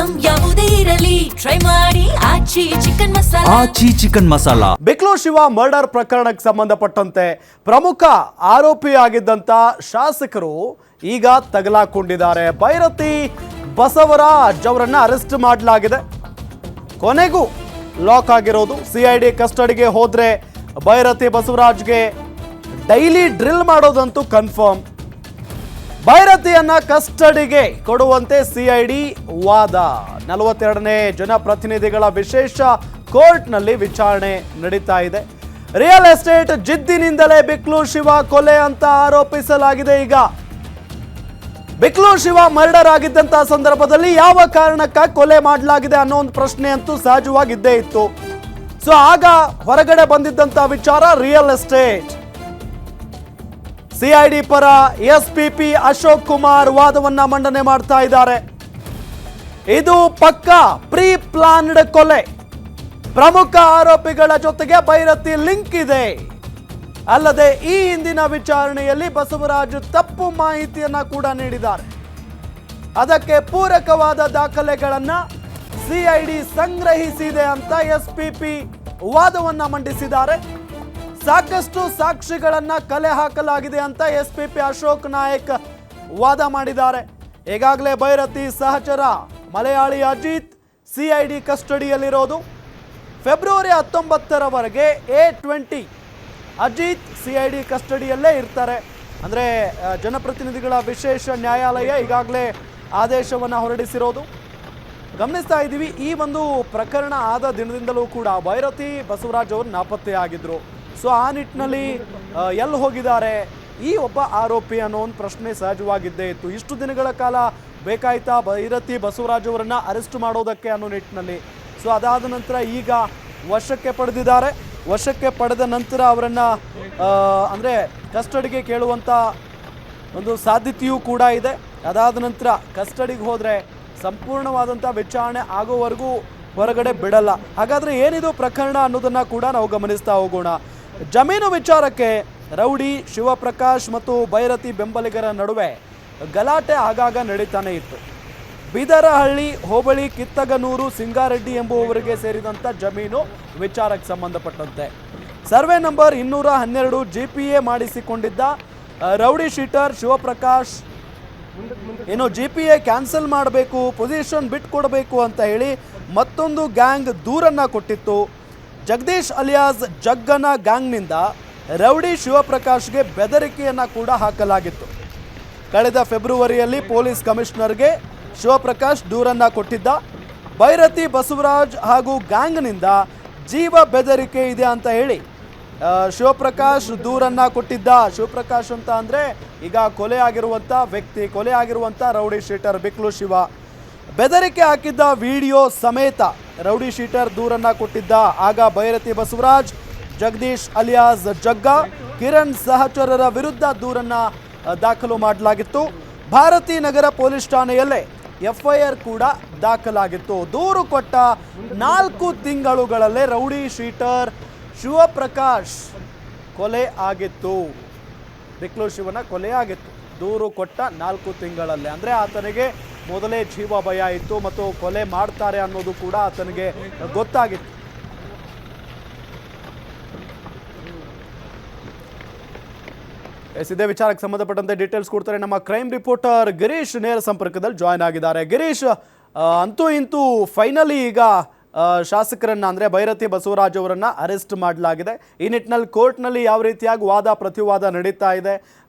Item ಯಾವುದೇ ಇರಲಿ try ಮಾಡಿ ಆಚಿ ಚಿಕನ್ ಮಸಾಲಾ. ಬಿಕ್ಲು ಶಿವ ಮರ್ಡರ್ ಪ್ರಕರಣಕ್ಕೆ ಸಂಬಂಧಪಟ್ಟಂತೆ ಪ್ರಮುಖ ಆರೋಪಿಯಾಗಿದ್ದಂತ ಶಾಸಕರು ಈಗ ತಗಲಾಕೊಂಡಿದ್ದಾರೆ. ಭೈರತಿ ಬಸವರಾಜ್ ಅವರನ್ನ ಅರೆಸ್ಟ್ ಮಾಡಲಾಗಿದೆ. ಕೊನೆಗೂ ಲಾಕ್ ಆಗಿರೋದು. ಸಿಐಡಿ ಕಸ್ಟಡಿಗೆ ಹೋದ್ರೆ ಭೈರತಿ ಬಸವರಾಜ್ಗೆ ಡೈಲಿ ಡ್ರಿಲ್ ಮಾಡೋದಂತೂ ಕನ್ಫರ್ಮ್. ಭೈರತಿಯನ್ನ ಕಸ್ಟಡಿಗೆ ಕೊಡುವಂತೆ ಸಿಐಡಿ ವಾದ. 42ನೇ ಜನಪ್ರತಿನಿಧಿಗಳ ವಿಶೇಷ ಕೋರ್ಟ್ನಲ್ಲಿ ವಿಚಾರಣೆ ನಡೀತಾ ಇದೆ. ರಿಯಲ್ ಎಸ್ಟೇಟ್ ಜಿದ್ದಿನಿಂದಲೇ ಬಿಕ್ಲು ಶಿವ ಕೊಲೆ ಅಂತ ಆರೋಪಿಸಲಾಗಿದೆ. ಈಗ ಬಿಕ್ಲು ಶಿವ ಮರ್ಡರ್ ಆಗಿದ್ದಂತಹ ಸಂದರ್ಭದಲ್ಲಿ ಯಾವ ಕಾರಣಕ್ಕ ಕೊಲೆ ಮಾಡಲಾಗಿದೆ ಅನ್ನೋ ಒಂದು ಪ್ರಶ್ನೆ ಅಂತೂ ಸಹಜವಾಗಿದ್ದೇ ಇತ್ತು. ಸೊ ಆಗ ಹೊರಗಡೆ ಬಂದಿದ್ದಂತ ವಿಚಾರ ರಿಯಲ್ ಎಸ್ಟೇಟ್. ಸಿಐಡಿ ಪರ ಎಸ್ಪಿಪಿ ಅಶೋಕ್ ಕುಮಾರ್ ವಾದವನ್ನ ಮಂಡನೆ ಮಾಡ್ತಾ ಇದ್ದಾರೆ. ಇದು ಪಕ್ಕಾ ಪ್ರೀ ಪ್ಲಾನ್ಡ್ ಕೊಲೆ. ಪ್ರಮುಖ ಆರೋಪಿಗಳ ಜೊತೆಗೆ ಭೈರತಿ ಲಿಂಕ್ ಇದೆ. ಅಲ್ಲದೆ ಈ ಹಿಂದಿನ ವಿಚಾರಣೆಯಲ್ಲಿ ಬಸವರಾಜ್ ತಪ್ಪು ಮಾಹಿತಿಯನ್ನ ಕೂಡ ನೀಡಿದ್ದಾರೆ. ಅದಕ್ಕೆ ಪೂರಕವಾದ ದಾಖಲೆಗಳನ್ನ ಸಿಐಡಿ ಸಂಗ್ರಹಿಸಿದೆ ಅಂತ ಎಸ್ಪಿಪಿ ವಾದವನ್ನ ಮಂಡಿಸಿದ್ದಾರೆ. ಸಾಕಷ್ಟು ಸಾಕ್ಷಿಗಳನ್ನ ಕಲೆ ಹಾಕಲಾಗಿದೆ ಅಂತ ಎಸ್ಪಿಪಿ ಅಶೋಕ್ ನಾಯಕ್ ವಾದ ಮಾಡಿದ್ದಾರೆ. ಈಗಾಗಲೇ ಭೈರತಿ ಸಹಚರ ಮಲಯಾಳಿ ಅಜಿತ್ ಸಿಐಡಿ ಕಸ್ಟಡಿಯಲ್ಲಿರೋದು. ಫೆಬ್ರವರಿ 19ರವರೆಗೆ A20 ಅಜಿತ್ ಸಿಐಡಿ ಕಸ್ಟಡಿಯಲ್ಲೇ ಇರ್ತಾರೆ. ಅಂದರೆ ಜನಪ್ರತಿನಿಧಿಗಳ ವಿಶೇಷ ನ್ಯಾಯಾಲಯ ಈಗಾಗಲೇ ಆದೇಶವನ್ನು ಹೊರಡಿಸಿರೋದು ಗಮನಿಸ್ತಾ ಇದ್ದೀವಿ. ಈ ಒಂದು ಪ್ರಕರಣ ಆದ ದಿನದಿಂದಲೂ ಕೂಡ ಭೈರತಿ ಬಸವರಾಜ್ ಅವರು ನಾಪತ್ತೆಯಾಗಿದ್ದರು. ಸೊ ಆ ನಿಟ್ಟಿನಲ್ಲಿ ಎಲ್ಲಿ ಹೋಗಿದ್ದಾರೆ ಈ ಒಬ್ಬ ಆರೋಪಿ ಅನ್ನೋ ಒಂದು ಪ್ರಶ್ನೆ ಸಹಜವಾಗಿದ್ದೇ ಇತ್ತು. ಇಷ್ಟು ದಿನಗಳ ಕಾಲ ಬೇಕಾಯ್ತಾ ಭೈರತಿ ಬಸವರಾಜ್ ಅವರನ್ನು ಅರೆಸ್ಟ್ ಮಾಡೋದಕ್ಕೆ ಅನ್ನೋ ನಿಟ್ಟಿನಲ್ಲಿ. ಸೊ ಅದಾದ ನಂತರ ಈಗ ವಶಕ್ಕೆ ಪಡೆದಿದ್ದಾರೆ. ವಶಕ್ಕೆ ಪಡೆದ ನಂತರ ಅವರನ್ನು ಅಂದರೆ ಕಸ್ಟಡಿಗೆ ಕೇಳುವಂಥ ಒಂದು ಸಾಧ್ಯತೆಯೂ ಕೂಡ ಇದೆ. ಅದಾದ ನಂತರ ಕಸ್ಟಡಿಗೆ ಹೋದರೆ ಸಂಪೂರ್ಣವಾದಂಥ ವಿಚಾರಣೆ ಆಗೋವರೆಗೂ ಹೊರಗಡೆ ಬಿಡಲ್ಲ. ಹಾಗಾದರೆ ಏನಿದು ಪ್ರಕರಣ ಅನ್ನೋದನ್ನು ಕೂಡ ನಾವು ಗಮನಿಸ್ತಾ ಹೋಗೋಣ. ಜಮೀನು ವಿಚಾರಕ್ಕೆ ರೌಡಿ ಶಿವಪ್ರಕಾಶ್ ಮತ್ತು ಭೈರತಿ ಬೆಂಬಲಿಗರ ನಡುವೆ ಗಲಾಟೆ ಆಗಾಗ ನಡೀತಾನೆ ಇತ್ತು. ಬೀದರಹಳ್ಳಿ ಹೋಬಳಿ ಕಿತ್ತಗನೂರು ಸಿಂಗಾರೆಡ್ಡಿ ಎಂಬುವವರಿಗೆ ಸೇರಿದಂಥ ಜಮೀನು ವಿಚಾರಕ್ಕೆ ಸಂಬಂಧಪಟ್ಟಂತೆ ಸರ್ವೆ ನಂಬರ್ 212 GPA ಮಾಡಿಸಿಕೊಂಡಿದ್ದ ರೌಡಿ ಶೀಟರ್ ಶಿವಪ್ರಕಾಶ್ ಏನು GPA ಕ್ಯಾನ್ಸಲ್ ಮಾಡಬೇಕು, ಪೊಸಿಷನ್ ಬಿಟ್ಕೊಡ್ಬೇಕು ಅಂತ ಹೇಳಿ ಮತ್ತೊಂದು ಗ್ಯಾಂಗ್ ದೂರನ್ನು ಕೊಟ್ಟಿತ್ತು. ಜಗದೀಶ್ ಅಲಿಯಾಸ್ ಜಗ್ಗನ ಗ್ಯಾಂಗ್ನಿಂದ ರೌಡಿ ಶಿವಪ್ರಕಾಶ್ಗೆ ಬೆದರಿಕೆಯನ್ನು ಕೂಡ ಹಾಕಲಾಗಿತ್ತು. ಕಳೆದ ಫೆಬ್ರವರಿಯಲ್ಲಿ ಪೊಲೀಸ್ ಕಮಿಷನರ್ಗೆ ಶಿವಪ್ರಕಾಶ್ ದೂರನ್ನು ಕೊಟ್ಟಿದ್ದ. ಭೈರತಿ ಬಸವರಾಜ್ ಹಾಗೂ ಗ್ಯಾಂಗ್ನಿಂದ ಜೀವ ಬೆದರಿಕೆ ಇದೆ ಅಂತ ಹೇಳಿ ಶಿವಪ್ರಕಾಶ್ ದೂರನ್ನು ಕೊಟ್ಟಿದ್ದ. ಶಿವಪ್ರಕಾಶ್ ಅಂತ ಅಂದರೆ ಈಗ ಕೊಲೆ ಆಗಿರುವಂಥ ವ್ಯಕ್ತಿ, ಕೊಲೆ ಆಗಿರುವಂಥ ರೌಡಿ ಶೀಟರ್ ಬಿಕ್ಲು ಶಿವ. ಬೆದರಿಕೆ ಹಾಕಿದ್ದ ವಿಡಿಯೋ ಸಮೇತ ರೌಡಿ ಶೀಟರ್ ದೂರನ್ನು ಕೊಟ್ಟಿದ್ದ. ಆಗ ಭೈರತಿ ಬಸವರಾಜ್, ಜಗದೀಶ್ ಅಲಿಯಾಸ್ ಜಗ್ಗ, ಕಿರಣ್ ಸಹಚರರ ವಿರುದ್ಧ ದೂರನ್ನು ದಾಖಲು ಮಾಡಲಾಗಿತ್ತು. ಭಾರತಿ ನಗರ ಪೊಲೀಸ್ ಠಾಣೆಯಲ್ಲೇ FIR ಕೂಡ ದಾಖಲಾಗಿತ್ತು. ದೂರು ಕೊಟ್ಟ 4 ತಿಂಗಳುಗಳಲ್ಲೇ ರೌಡಿ ಶೀಟರ್ ಶಿವಪ್ರಕಾಶ್ ಕೊಲೆ ಆಗಿತ್ತು. ಬಿಕ್ಲು ಶಿವನ ಕೊಲೆ ಆಗಿತ್ತು ದೂರು ಕೊಟ್ಟ 4 ತಿಂಗಳಲ್ಲೇ. ಅಂದರೆ ಆತನಿಗೆ ಮೊದಲೇ ಜೀವ ಭಯ ಇತ್ತು ಮತ್ತು ಕೊಲೆ ಮಾಡ್ತಾರೆ ಅನ್ನೋದು ಕೂಡ ಆತನಿಗೆ ಗೊತ್ತಾಗಿತ್ತು. ಇದೇ ವಿಚಾರಕ್ಕೆ ಸಂಬಂಧಪಟ್ಟಂತೆ ಡೀಟೇಲ್ಸ್ ಕೊಡ್ತಾರೆ ನಮ್ಮ ಕ್ರೈಮ್ ರಿಪೋರ್ಟರ್ ಗಿರೀಶ್ ನೇರ ಸಂಪರ್ಕದಲ್ಲಿ ಜಾಯ್ನ್ ಆಗಿದ್ದಾರೆ. ಗಿರೀಶ್, ಅಂತೂ ಇಂತೂ ಫೈನಲಿ ಈಗ ಶಾಸಕರನ್ನ ಅಂದರೆ ಭೈರತಿ ಬಸವರಾಜ್ ಅವರನ್ನ ಅರೆಸ್ಟ್ ಮಾಡಲಾಗಿದೆ. ಈ ನಿಟ್ಟಿನಲ್ಲಿ ಕೋರ್ಟ್ನಲ್ಲಿ ಯಾವ ರೀತಿಯಾಗಿ ವಾದ ಪ್ರತಿವಾದ ನಡೀತಾ ಇದೆ,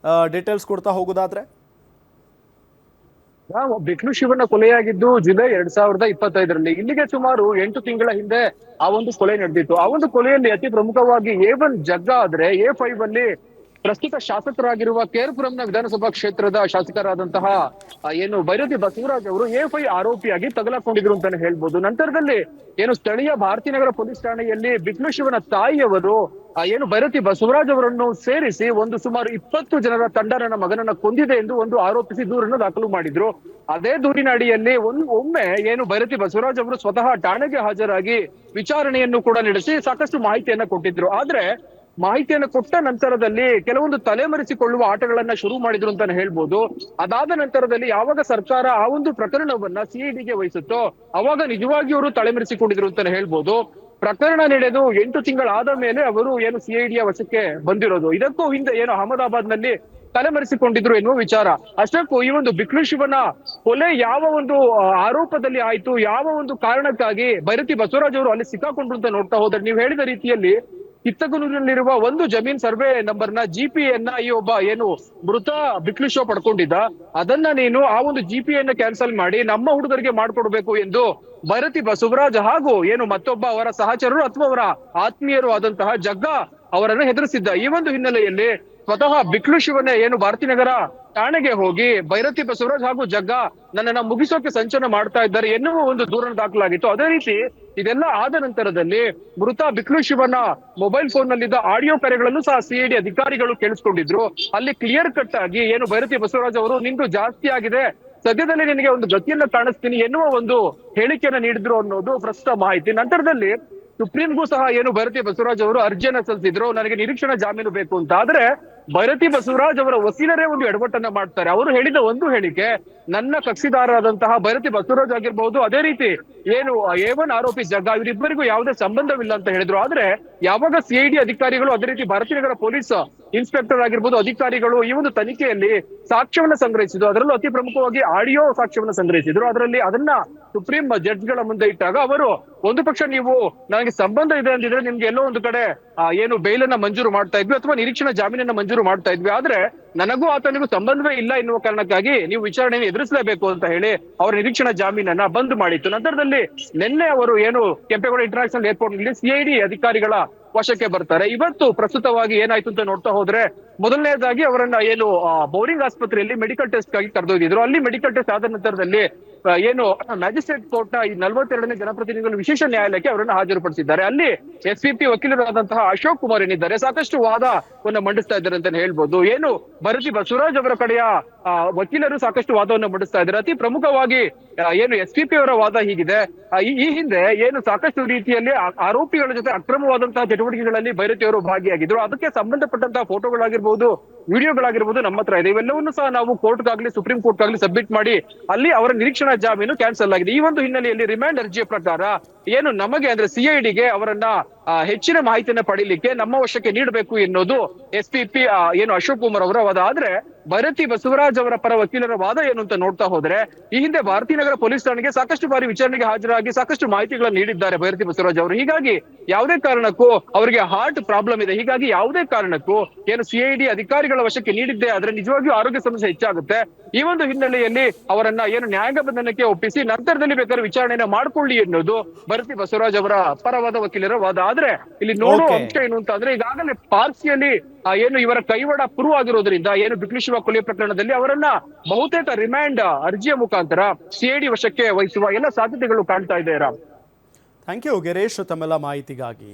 ಡೀಟೇಲ್ಸ್ ಕೊಡ್ತಾ ಹೋಗೋದಾದ್ರೆ? ಬಿಕ್ಲು ಶಿವನ ಕೊಲೆಯಾಗಿದ್ದು ಜುಲೈ 2025ರಲ್ಲಿ. ಇಲ್ಲಿಗೆ ಸುಮಾರು 8 ತಿಂಗಳ ಹಿಂದೆ ಆ ಒಂದು ಕೊಲೆ ನಡೆದಿತ್ತು. ಆ ಒಂದು ಕೊಲೆಯಲ್ಲಿ ಅತಿ ಪ್ರಮುಖವಾಗಿ A1 ಜಗ್ಗ ಆದ್ರೆ A5 ಅಲ್ಲಿ ಪ್ರಸ್ತುತ ಶಾಸಕರಾಗಿರುವ ಕೇರ್ಪುರಂನ ವಿಧಾನಸಭಾ ಕ್ಷೇತ್ರದ ಶಾಸಕರಾದಂತಹ ಏನು ಭೈರತಿ ಬಸವರಾಜ್ ಅವರು A5 ಆರೋಪಿಯಾಗಿ ತಗಲಾಕೊಂಡಿದ್ರು ಅಂತಾನೆ ಹೇಳ್ಬೋದು. ನಂತರದಲ್ಲಿ ಏನು ಸ್ಥಳೀಯ ಭಾರತೀನಗರ ಪೊಲೀಸ್ ಠಾಣೆಯಲ್ಲಿ ಬಿಕ್ಲು ಶಿವನ ತಾಯಿಯವರು ಏನು ಭೈರತಿ ಬಸವರಾಜ್ ಅವರನ್ನು ಸೇರಿಸಿ ಒಂದು ಸುಮಾರು 20 ಜನರ ತಂಡ ನನ್ನ ಮಗನನ್ನ ಕೊಂದಿದೆ ಎಂದು ಒಂದು ಆರೋಪಿಸಿ ದೂರನ್ನು ದಾಖಲು ಮಾಡಿದ್ರು. ಅದೇ ದೂರಿನ ಅಡಿಯಲ್ಲಿ ಒಮ್ಮೆ ಏನು ಭೈರತಿ ಬಸವರಾಜ್ ಅವರು ಸ್ವತಃ ಠಾಣೆಗೆ ಹಾಜರಾಗಿ ವಿಚಾರಣೆಯನ್ನು ಕೂಡ ನಡೆಸಿ ಸಾಕಷ್ಟು ಮಾಹಿತಿಯನ್ನ ಕೊಟ್ಟಿದ್ರು. ಆದ್ರೆ ಮಾಹಿತಿಯನ್ನು ಕೊಟ್ಟ ನಂತರದಲ್ಲಿ ಕೆಲವೊಂದು ತಲೆಮರೆಸಿಕೊಳ್ಳುವ ಆಟಗಳನ್ನ ಶುರು ಮಾಡಿದ್ರು ಅಂತಾನೆ ಹೇಳ್ಬೋದು. ಅದಾದ ನಂತರದಲ್ಲಿ ಯಾವಾಗ ಸರ್ಕಾರ ಆ ಒಂದು ಪ್ರಕರಣವನ್ನ ಸಿಐಡಿಗೆ ವಹಿಸುತ್ತೋ ಅವಾಗ ನಿಜವಾಗಿಯೂ ಅವರು ತಲೆಮರೆಸಿಕೊಂಡಿದ್ರು ಅಂತಾನೆ ಹೇಳ್ಬೋದು. ಪ್ರಕರಣ ನಡೆದು 8 ತಿಂಗಳಾದ ಮೇಲೆ ಅವರು ಏನು ಸಿಐಡಿಯ ವಶಕ್ಕೆ ಬಂದಿರೋದು. ಇದಕ್ಕೂ ಹಿಂದೆ ಏನು ಅಹಮದಾಬಾದ್ ನಲ್ಲಿ ತಲೆಮರೆಸಿಕೊಂಡಿದ್ರು ಎನ್ನುವ ವಿಚಾರ. ಅಷ್ಟಕ್ಕೂ ಈ ಒಂದು ಬಿಕ್ಲು ಶಿವನ ಕೊಲೆ ಯಾವ ಒಂದು ಆರೋಪದಲ್ಲಿ ಆಯ್ತು, ಯಾವ ಒಂದು ಕಾರಣಕ್ಕಾಗಿ ಭೈರತಿ ಬಸವರಾಜ್ ಅವರು ಅಲ್ಲಿ ಸಿಕ್ಕಾಕೊಂಡ್ರು ಅಂತ ನೋಡ್ತಾ ಹೋದ್ರೆ ನೀವು ಹೇಳಿದ ರೀತಿಯಲ್ಲಿ ಕಿತ್ತಗನೂರಿನಲ್ಲಿರುವ ಒಂದು ಜಮೀನ್ ಸರ್ವೆ ನಂಬರ್ನ ಜಿಪಿಯನ್ನ ಈ ಒಬ್ಬ ಏನು ಮೃತ ಬಿಕ್ಲು ಶಿವ ಪಡ್ಕೊಂಡಿದ್ದ, ಅದನ್ನ ನೀನು ಆ ಒಂದು ಜಿಪಿಯನ್ನ ಕ್ಯಾನ್ಸಲ್ ಮಾಡಿ ನಮ್ಮ ಹುಡುಗರಿಗೆ ಮಾಡ್ಕೊಡ್ಬೇಕು ಎಂದು ಭೈರತಿ ಬಸವರಾಜ್ ಹಾಗೂ ಏನು ಮತ್ತೊಬ್ಬ ಅವರ ಸಹಚರರು ಅಥವಾ ಅವರ ಆತ್ಮೀಯರು ಆದಂತಹ ಜಗ್ಗ ಅವರನ್ನು ಹೆದರಿಸಿದ್ದ. ಈ ಒಂದು ಹಿನ್ನೆಲೆಯಲ್ಲಿ ಸ್ವತಃ ಬಿಕ್ಲು ಶಿವನೇ ಏನು ಭಾರತೀನಗರ ಠಾಣೆಗೆ ಹೋಗಿ ಭೈರತಿ ಬಸವರಾಜ್ ಹಾಗೂ ಜಗ್ಗ ನನ್ನನ್ನ ಮುಗಿಸೋಕೆ ಸಂಚನ ಮಾಡ್ತಾ ಇದ್ದಾರೆ ಎನ್ನುವ ಒಂದು ದೂರನ್ನು ದಾಖಲಾಗಿತ್ತು. ಅದೇ ರೀತಿ ಇದೆಲ್ಲ ಆದ ನಂತರದಲ್ಲಿ ಮೃತ ಬಿಕ್ಲು ಶಿವನ ಮೊಬೈಲ್ ಫೋನ್ ನಲ್ಲಿದ್ದ ಆಡಿಯೋ ಕರೆಗಳನ್ನು ಸಹ ಸಿಐಡಿ ಅಧಿಕಾರಿಗಳು ಕೇಳಿಸ್ಕೊಂಡಿದ್ರು. ಅಲ್ಲಿ ಕ್ಲಿಯರ್ ಕಟ್ ಆಗಿ ಏನು ಭೈರತಿ ಬಸವರಾಜ್ ಅವರು ನಿಂದು ಜಾಸ್ತಿ ಆಗಿದೆ, ಸದ್ಯದಲ್ಲಿ ನಿನಗೆ ಒಂದು ಗತಿಯನ್ನ ಕಾಣಿಸ್ತೀನಿ ಎನ್ನುವ ಒಂದು ಹೇಳಿಕೆಯನ್ನ ನೀಡಿದ್ರು ಅನ್ನೋದು ಪ್ರಸ್ತುತ ಮಾಹಿತಿ. ನಂತರದಲ್ಲಿ ಸುಪ್ರೀಂಗೂ ಸಹ ಏನು ಭೈರತಿ ಬಸವರಾಜ್ ಅವರು ಅರ್ಜಿಯನ್ನ ಸಲ್ಲಿಸಿದ್ರು, ನನಗೆ ನಿರೀಕ್ಷಣಾ ಜಾಮೀನು ಬೇಕು ಅಂತ. ಆದ್ರೆ ಭೈರತಿ ಬಸವರಾಜ್ ಅವರ ವಕೀಲರೇ ಒಂದು ಎಡವಟ್ಟನ್ನ ಮಾಡ್ತಾರೆ. ಅವರು ಹೇಳಿದ ಒಂದು ಹೇಳಿಕೆ, ನನ್ನ ಕಕ್ಷಿದಾರರಾದಂತಹ ಭೈರತಿ ಬಸವರಾಜ್ ಆಗಿರ್ಬಹುದು, ಅದೇ ರೀತಿ ಏನು A1 ಆರೋಪಿ ಜಗ್ಗ, ಇವರಿಬ್ಬರಿಗೂ ಯಾವುದೇ ಸಂಬಂಧವಿಲ್ಲ ಅಂತ ಹೇಳಿದ್ರು. ಆದ್ರೆ ಯಾವಾಗ ಸಿಐಡಿ ಅಧಿಕಾರಿಗಳು ಅದೇ ರೀತಿ ಭಾರತೀನಗರ ಪೊಲೀಸ್ ಇನ್ಸ್ಪೆಕ್ಟರ್ ಆಗಿರ್ಬೋದು ಅಧಿಕಾರಿಗಳು ಈ ಒಂದು ತನಿಖೆಯಲ್ಲಿ ಸಾಕ್ಷ್ಯವನ್ನ ಸಂಗ್ರಹಿಸಿದ್ರು, ಅದರಲ್ಲೂ ಅತಿ ಪ್ರಮುಖವಾಗಿ ಆಡಿಯೋ ಸಾಕ್ಷ್ಯವನ್ನ ಸಂಗ್ರಹಿಸಿದ್ರು. ಅದರಲ್ಲಿ ಅದನ್ನ ಸುಪ್ರೀಂ ಜಡ್ಜ್ಗಳ ಮುಂದೆ ಇಟ್ಟಾಗ ಅವರು ಒಂದು ಪಕ್ಷ ನೀವು ನನಗೆ ಸಂಬಂಧ ಇದೆ ಅಂದಿದ್ರೆ ನಿಮ್ಗೆ ಎಲ್ಲೋ ಒಂದು ಕಡೆ ಏನು ಬೇಲನ್ನ ಮಂಜೂರು ಮಾಡ್ತಾ ಇದ್ವಿ ಅಥವಾ ನಿರೀಕ್ಷಣಾ ಜಾಮೀನನ್ನ ಮಂಜೂರು ಮಾಡ್ತಾ ಇದ್ವಿ, ಆದ್ರೆ ನನಗೂ ಆತನಿಗೂ ಸಂಬಂಧವೇ ಇಲ್ಲ ಎನ್ನುವ ಕಾರಣಕ್ಕಾಗಿ ನೀವು ವಿಚಾರಣೆಯನ್ನು ಎದುರಿಸಲೇಬೇಕು ಅಂತ ಹೇಳಿ ಅವರ ನಿರೀಕ್ಷಣಾ ಜಾಮೀನನ್ನ ಬಂದ್ ಮಾಡಿತ್ತು. ನಂತರದಲ್ಲಿ ನಿನ್ನೆ ಅವರು ಏನು ಕೆಂಪೇಗೌಡ ಇಂಟರ್ನ್ಯಾಷನಲ್ ಏರ್ಪೋರ್ಟ್ ನಲ್ಲಿ ಸಿಐಡಿ ಅಧಿಕಾರಿಗಳ ವಶಕ್ಕೆ ಬರ್ತಾರೆ. ಇವತ್ತು ಪ್ರಸ್ತುತವಾಗಿ ಏನಾಯ್ತು ಅಂತ ನೋಡ್ತಾ ಹೋದ್ರೆ, ಮೊದಲನೇದಾಗಿ ಅವರನ್ನ ಏನು ಬೌರಿಂಗ್ ಆಸ್ಪತ್ರೆಯಲ್ಲಿ ಮೆಡಿಕಲ್ ಟೆಸ್ಟ್ ಗಾಗಿ ಕರೆದೊಯ್ದಿದ್ರು. ಅಲ್ಲಿ ಮೆಡಿಕಲ್ ಟೆಸ್ಟ್ ಆದ ನಂತರದಲ್ಲಿ ಏನು ಮ್ಯಾಜಿಸ್ಟ್ರೇಟ್ ಕೋರ್ಟ್ ನ 42ನೇ ಜನಪ್ರತಿನಿಧಿಗಳ ವಿಶೇಷ ನ್ಯಾಯಾಲಯಕ್ಕೆ ಅವರನ್ನು ಹಾಜರುಪಡಿಸಿದ್ದಾರೆ. ಅಲ್ಲಿ ಎಸ್ಪಿಪಿ ವಕೀಲರಾದಂತಹ ಅಶೋಕ್ ಕುಮಾರ್ ಏನಿದ್ದಾರೆ ಸಾಕಷ್ಟು ವಾದವನ್ನು ಮಂಡಿಸ್ತಾ ಇದ್ದಾರೆ ಅಂತ ಹೇಳ್ಬೋದು. ಏನು ಭೈರತಿ ಬಸವರಾಜ್ ಅವರ ಕಡೆಯ ವಕೀಲರು ಸಾಕಷ್ಟು ವಾದವನ್ನು ಮಂಡಿಸ್ತಾ ಇದ್ದಾರೆ. ಅತಿ ಪ್ರಮುಖವಾಗಿ ಏನು ಎಸ್ಪಿಪಿ ಅವರ ವಾದ ಹೀಗಿದೆ, ಈ ಹಿಂದೆ ಏನು ಸಾಕಷ್ಟು ರೀತಿಯಲ್ಲಿ ಆರೋಪಿಗಳ ಜೊತೆ ಅಕ್ರಮವಾದಂತಹ ಚಟುವಟಿಕೆಗಳಲ್ಲಿ ಭೈರತಿ ಅವರು ಭಾಗಿಯಾಗಿದ್ರು. ಅದಕ್ಕೆ ಸಂಬಂಧಪಟ್ಟಂತಹ ಫೋಟೋಗಳಾಗಿರ್ಬೋದು, ವಿಡಿಯೋಗಳಾಗಿರ್ಬೋದು ನಮ್ಮ ಹತ್ರ ಇದೆ. ಇವೆಲ್ಲವನ್ನೂ ಸಹ ನಾವು ಕೋರ್ಟ್ಗಾಗ್ಲಿ ಸುಪ್ರೀಂ ಕೋರ್ಟ್ಗಾಗ್ಲಿ ಸಬ್ಮಿಟ್ ಮಾಡಿ ಅಲ್ಲಿ ಅವರ ನಿರೀಕ್ಷಣಾ ಜಾಮೀನು ಕ್ಯಾನ್ಸಲ್ ಆಗಿದೆ. ಈ ಒಂದು ಹಿನ್ನೆಲೆಯಲ್ಲಿ ರಿಮ್ಯಾಂಡ್ ಅರ್ಜಿಯ ಪ್ರಕಾರ ಏನು ನಮಗೆ ಅಂದ್ರೆ ಸಿಐಡಿಗೆ ಅವರನ್ನ ಹೆಚ್ಚಿನ ಮಾಹಿತಿಯನ್ನ ಪಡೀಲಿಕ್ಕೆ ನಮ್ಮ ವಶಕ್ಕೆ ನೀಡಬೇಕು ಎನ್ನುವುದು ಎಸ್ಪಿಪಿ ಏನು ಅಶೋಕ್ ಕುಮಾರ್ ಅವರ ವಾದ. ಆದ್ರೆ ಭೈರತಿ ಬಸವರಾಜ್ ಅವರ ಪರ ವಕೀಲರ ವಾದ ಏನು ಅಂತ ನೋಡ್ತಾ ಹೋದ್ರೆ, ಈ ಹಿಂದೆ ಭಾರತೀನಗರ ಪೊಲೀಸ್ ಠಾಣೆಗೆ ಸಾಕಷ್ಟು ಬಾರಿ ವಿಚಾರಣೆಗೆ ಹಾಜರಾಗಿ ಸಾಕಷ್ಟು ಮಾಹಿತಿಗಳನ್ನು ನೀಡಿದ್ದಾರೆ ಭೈರತಿ ಬಸವರಾಜ್ ಅವರು. ಹೀಗಾಗಿ ಯಾವುದೇ ಕಾರಣಕ್ಕೂ ಅವರಿಗೆ ಹಾರ್ಟ್ ಪ್ರಾಬ್ಲಮ್ ಇದೆ. ಹೀಗಾಗಿ ಯಾವುದೇ ಕಾರಣಕ್ಕೂ ಏನು ಸಿಐಡಿ ಅಧಿಕಾರಿಗಳ ವಶಕ್ಕೆ ನೀಡಿದ್ದೆ ಆದ್ರೆ ನಿಜವಾಗಿಯೂ ಆರೋಗ್ಯ ಸಮಸ್ಯೆ ಹೆಚ್ಚಾಗುತ್ತೆ. ಈ ಒಂದು ಹಿನ್ನೆಲೆಯಲ್ಲಿ ಅವರನ್ನ ಏನು ನ್ಯಾಯಾಂಗ ಬಂಧನಕ್ಕೆ ಒಪ್ಪಿಸಿ ನಂತರದಲ್ಲಿ ಬೇಕಾದ್ರೆ ವಿಚಾರಣೆಯನ್ನ ಮಾಡ್ಕೊಳ್ಳಿ ಎನ್ನುವುದು ಭೈರತಿ ಬಸವರಾಜ್ ಅವರ ಪರವಾದ ವಕೀಲರ ವಾದ. ಆದ್ರೆ ಇಲ್ಲಿ ನೋಡುವ ಅಂಶ ಏನು ಅಂತ ಅಂದ್ರೆ, ಈಗಾಗಲೇ ಪಾರ್ಸಿಯಲ್ಲಿ ಏನು ಇವರ ಕೈವಾಡ ಪ್ರೂವ್ ಆಗಿರೋದ್ರಿಂದ ಏನು ಬಿಕ್ಲು ಶಿವ ಕೊಲೆ ಪ್ರಕರಣದಲ್ಲಿ ಅವರನ್ನ ಬಹುತೇಕ ರಿಮ್ಯಾಂಡ್ ಅರ್ಜಿಯ ಮುಖಾಂತರ ಸಿಐಡಿ ವಶಕ್ಕೆ ವಹಿಸುವ ಎಲ್ಲ ಸಾಧ್ಯತೆಗಳು ಕಾಣ್ತಾ ಇದೆ. ರಾಮ್, ಥ್ಯಾಂಕ್ ಯು ಗಿರೀಶ್ ತಮ್ಮೆಲ್ಲ ಮಾಹಿತಿಗಾಗಿ.